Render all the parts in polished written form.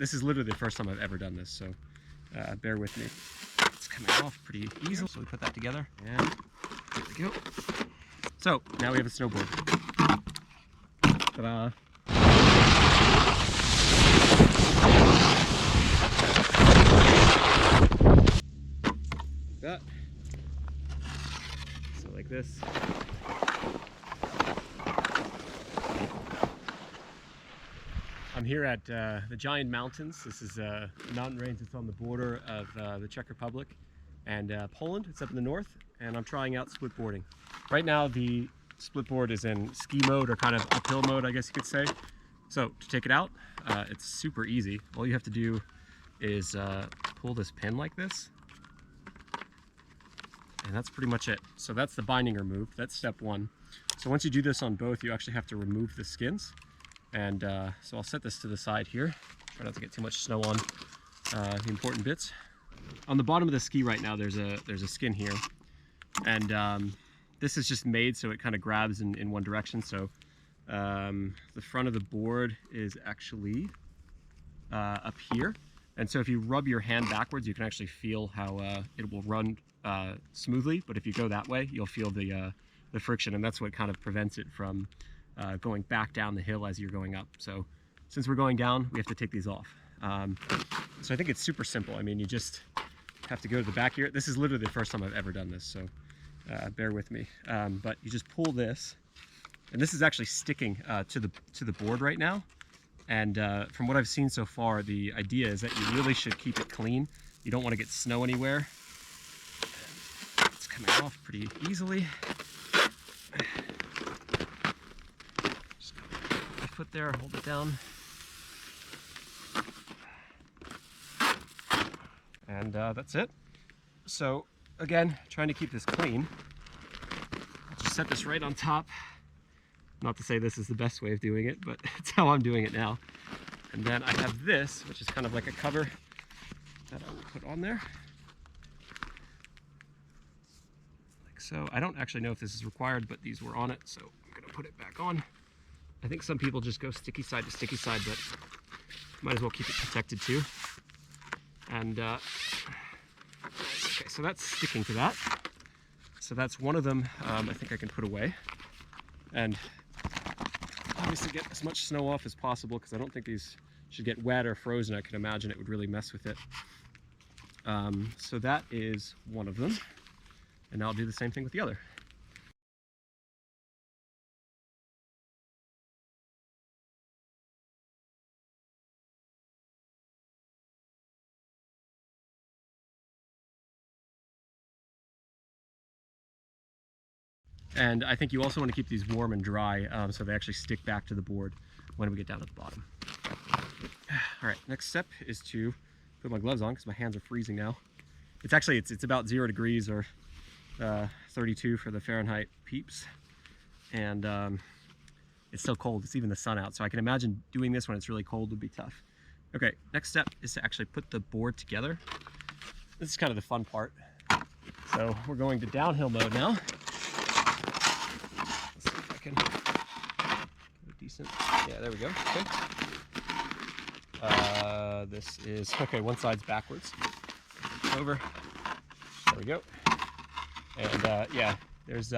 This is literally the first time I've ever done this, so bear with me. It's coming off pretty easily, so we put that together, and there we go. So now we have a snowboard. Ta-da! That. So like this. I'm here at the Giant Mountains. This is a mountain range that's on the border of the Czech Republic and Poland. It's up in the north, and I'm trying out splitboarding. Right now the splitboard is in ski mode, or kind of uphill mode, I guess you could say. So to take it out, it's super easy. All you have to do is pull this pin like this, and that's pretty much it. So that's the binding removed. That's step one. So once you do this on both, you actually have to remove the skins. And so I'll set this to the side here. Try not to get too much snow on the important bits. On the bottom of the ski right now, there's a skin here, and this is just made so it kind of grabs in one direction. So the front of the board is actually up here, and so if you rub your hand backwards, you can actually feel how it will run smoothly. But if you go that way, you'll feel the friction, and that's what kind of prevents it from going back down the hill as you're going up. So since we're going down, we have to take these off. So I think it's super simple. I mean, you just have to go to the back here. This is literally the first time I've ever done this, so bear with me. But you just pull this, and this is actually sticking to the board right now. And from what I've seen so far, the idea is that you really should keep it clean. You don't want to get snow anywhere. It's coming off pretty easily. Foot there, hold it down, and that's it. So again, trying to keep this clean, I'll just set this right on top. Not to say this is the best way of doing it, but it's how I'm doing it now. And then I have this, which is kind of like a cover that I will put on there, like so. I don't actually know if this is required, but these were on it, so I'm going to put it back on. I think some people just go sticky side to sticky side, but might as well keep it protected too. And okay, so that's sticking to that. So that's one of them. I think I can put away, and obviously get as much snow off as possible, because I don't think these should get wet or frozen. I can imagine it would really mess with it. So that is one of them, and now I'll do the same thing with the other. And I think you also want to keep these warm and dry, so they actually stick back to the board when we get down at the bottom. All right, next step is to put my gloves on, because my hands are freezing now. It's actually, it's about 0 degrees, or 32 for the Fahrenheit peeps. And it's still cold. It's even the sun out. So I can imagine doing this when it's really cold would be tough. Okay, next step is to actually put the board together. This is kind of the fun part. So we're going to downhill mode now. Can get a decent, yeah, there we go. Okay. This is, okay, one side's backwards. Over. There we go. And yeah, there's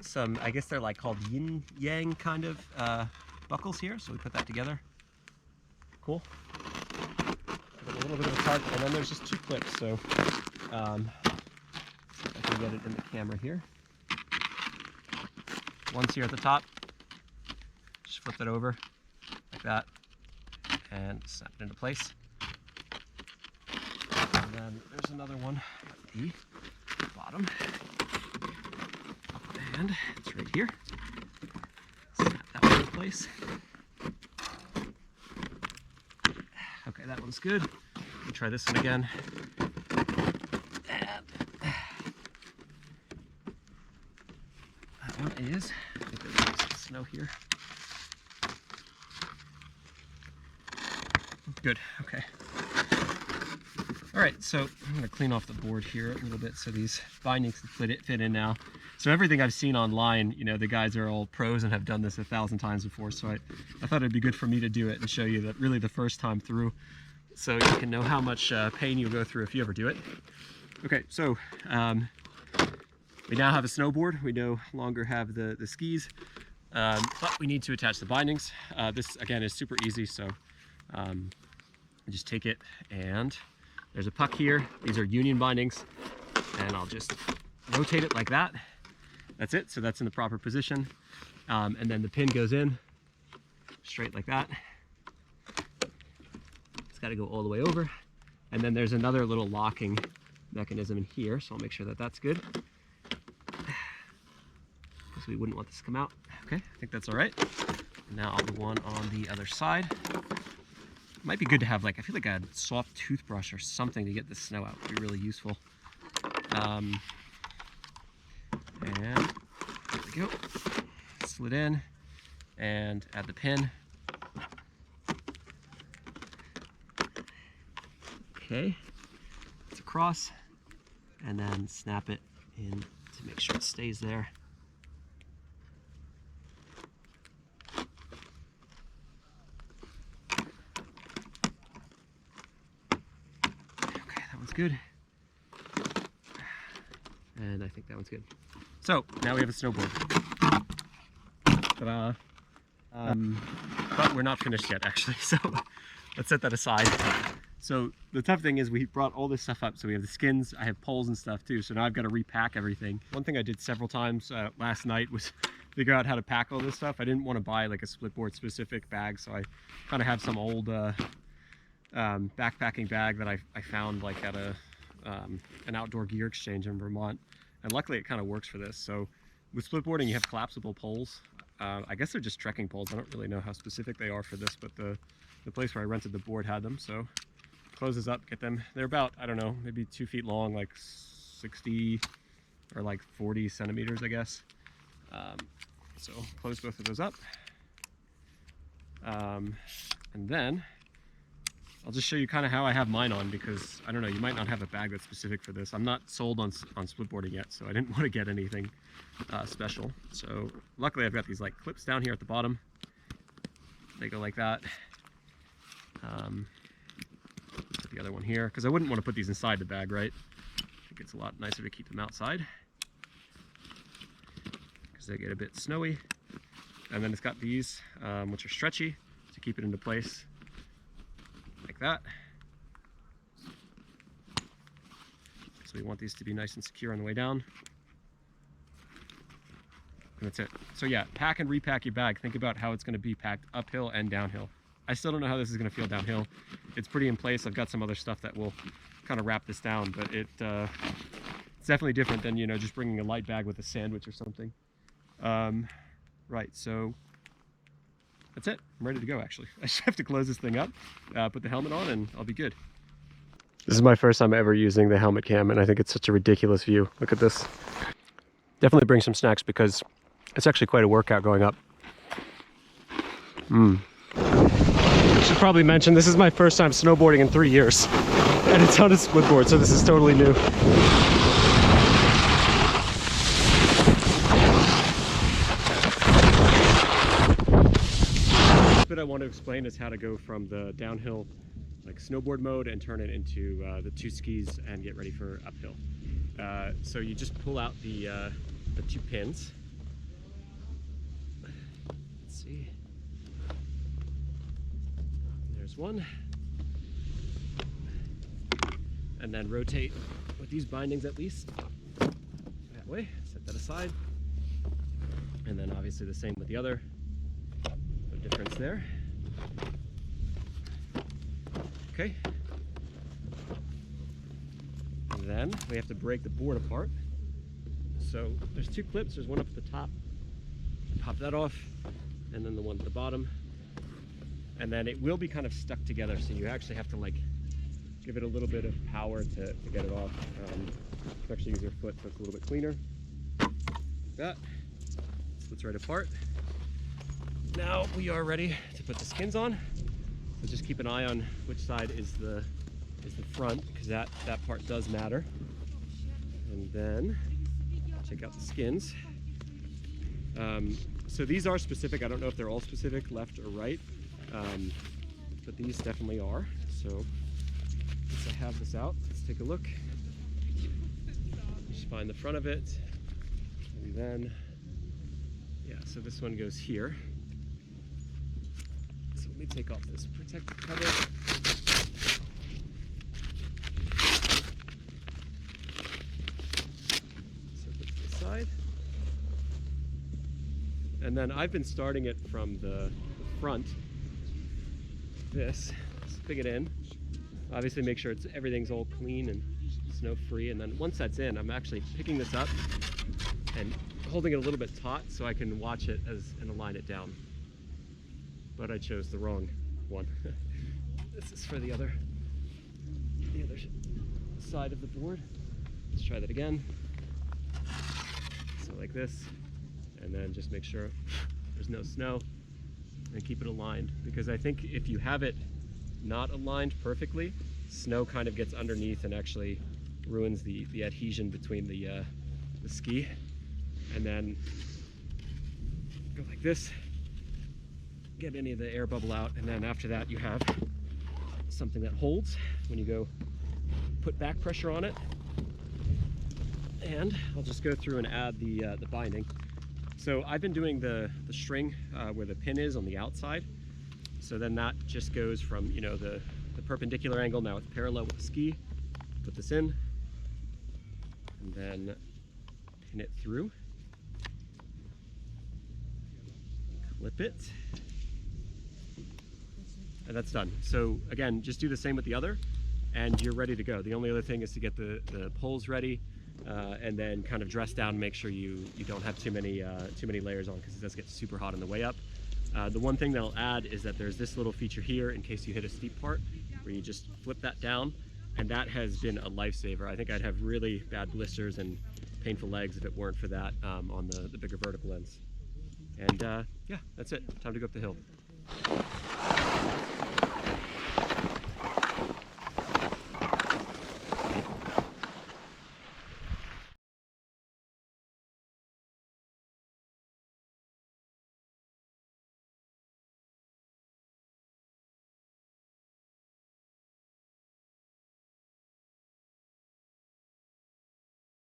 some, I guess they're like called yin yang kind of buckles here. So we put that together. Cool. A little bit of a tug, and then there's just 2 clips. So I can get it in the camera here. One's here at the top, just flip it over like that and snap it into place. And then there's another one at the bottom, and it's right here. Snap that one into place. Okay, that one's good. We'll try this one again. One is, I think there's some snow here. Good, okay. All right, so I'm gonna clean off the board here a little bit so these bindings can fit in now. So everything I've seen online, you know, the guys are all pros and have done this 1,000 times before. So I thought it'd be good for me to do it and show you that really the first time through, so you can know how much pain you'll go through if you ever do it. Okay, so we now have a snowboard. We no longer have the skis, but we need to attach the bindings. This again is super easy, so just take it, and there's a puck here. These are union bindings, and I'll just rotate it like that. That's it, so that's in the proper position. And then the pin goes in straight like that. It's got to go all the way over. And then there's another little locking mechanism in here, so I'll make sure that that's good, because we wouldn't want this to come out. Okay, I think that's all right. And now I'll do one on the other side. It might be good to have, like, I feel like a soft toothbrush or something to get the snow out. Would be really useful. And there we go. Slid in and add the pin. Okay, it's across, and then snap it in to make sure it stays there. Okay, that one's good. And I think that one's good. So now we have a snowboard. Ta-da. But we're not finished yet, actually, so let's set that aside. So the tough thing is we brought all this stuff up. So we have the skins, I have poles and stuff too. So now I've got to repack everything. One thing I did several times last night was figure out how to pack all this stuff. I didn't want to buy like a Splitboard specific bag. So I kind of have some old backpacking bag that I found like at an outdoor gear exchange in Vermont. And luckily it kind of works for this. So with splitboarding, you have collapsible poles. I guess they're just trekking poles. I don't really know how specific they are for this, but the place where I rented the board had them. So closes up, get them. They're about, I don't know, maybe 2 feet long, like 60 or like 40 centimeters, I guess. So close both of those up. And then I'll just show you kind of how I have mine on, because I don't know, you might not have a bag that's specific for this. I'm not sold on splitboarding yet, so I didn't want to get anything special. So luckily I've got these like clips down here at the bottom. They go like that. Put the other one here, because I wouldn't want to put these inside the bag, right? I think it's a lot nicer to keep them outside, because they get a bit snowy. And then it's got these, which are stretchy, to keep it into place, like that. So we want these to be nice and secure on the way down. And that's it. So yeah, pack and repack your bag. Think about how it's going to be packed uphill and downhill. I still don't know how this is going to feel downhill. It's pretty in place. I've got some other stuff that will kind of wrap this down, but it's definitely different than, you know, just bringing a light bag with a sandwich or something. Right, so that's it. I'm ready to go, actually. I just have to close this thing up, put the helmet on, and I'll be good. This is my first time ever using the helmet cam, and I think it's such a ridiculous view. Look at this. Definitely bring some snacks, because it's actually quite a workout going up. I should probably mention, this is my first time snowboarding in 3 years, and it's on a splitboard, so this is totally new. What I want to explain is how to go from the downhill, like snowboard mode, and turn it into the 2 skis and get ready for uphill. So you just pull out the 2 pins. Let's see. There's one. And then rotate with these bindings at least. That way, set that aside. And then obviously the same with the other. No difference there. Okay. And then we have to break the board apart. So there's 2 clips. There's one up at the top. Pop that off, and then the one at the bottom. And then it will be kind of stuck together, so you actually have to like give it a little bit of power to get it off. You can actually use your foot, so it's a little bit cleaner. Like that. Splits right apart. Now we are ready to put the skins on. So just keep an eye on which side is the front, because that part does matter. And then take out the skins. So these are specific. I don't know if they're all specific, left or right, but these definitely are. So once I have this out, let's take a look. Just find the front of it, and then, yeah, so this one goes here. So let me take off this protective cover. So put it to the side. And then I've been starting it from the front, this, stick it in. Obviously make sure everything's all clean and snow free, and then once that's in, I'm actually picking this up and holding it a little bit taut so I can watch it and align it down. But I chose the wrong one. This is for the other side of the board. Let's try that again. So like this, and then just make sure there's no snow and keep it aligned, because I think if you have it not aligned perfectly, snow kind of gets underneath and actually ruins the adhesion between the ski. And then go like this, get any of the air bubble out, and then after that you have something that holds when you go put back pressure on it. And I'll just go through and add the binding. So I've been doing the string where the pin is on the outside. So then that just goes from, you know, the perpendicular angle, now it's parallel with the ski. Put this in, and then pin it through. Clip it. And that's done. So again, just do the same with the other, and you're ready to go. The only other thing is to get the poles ready, and then kind of dress down and make sure you don't have too many layers on, because it does get super hot on the way up. The one thing that I'll add is that there's this little feature here in case you hit a steep part, where you just flip that down, and that has been a lifesaver. I think I'd have really bad blisters and painful legs if it weren't for that on the bigger vertical ends. And yeah, that's it. Time to go up the hill.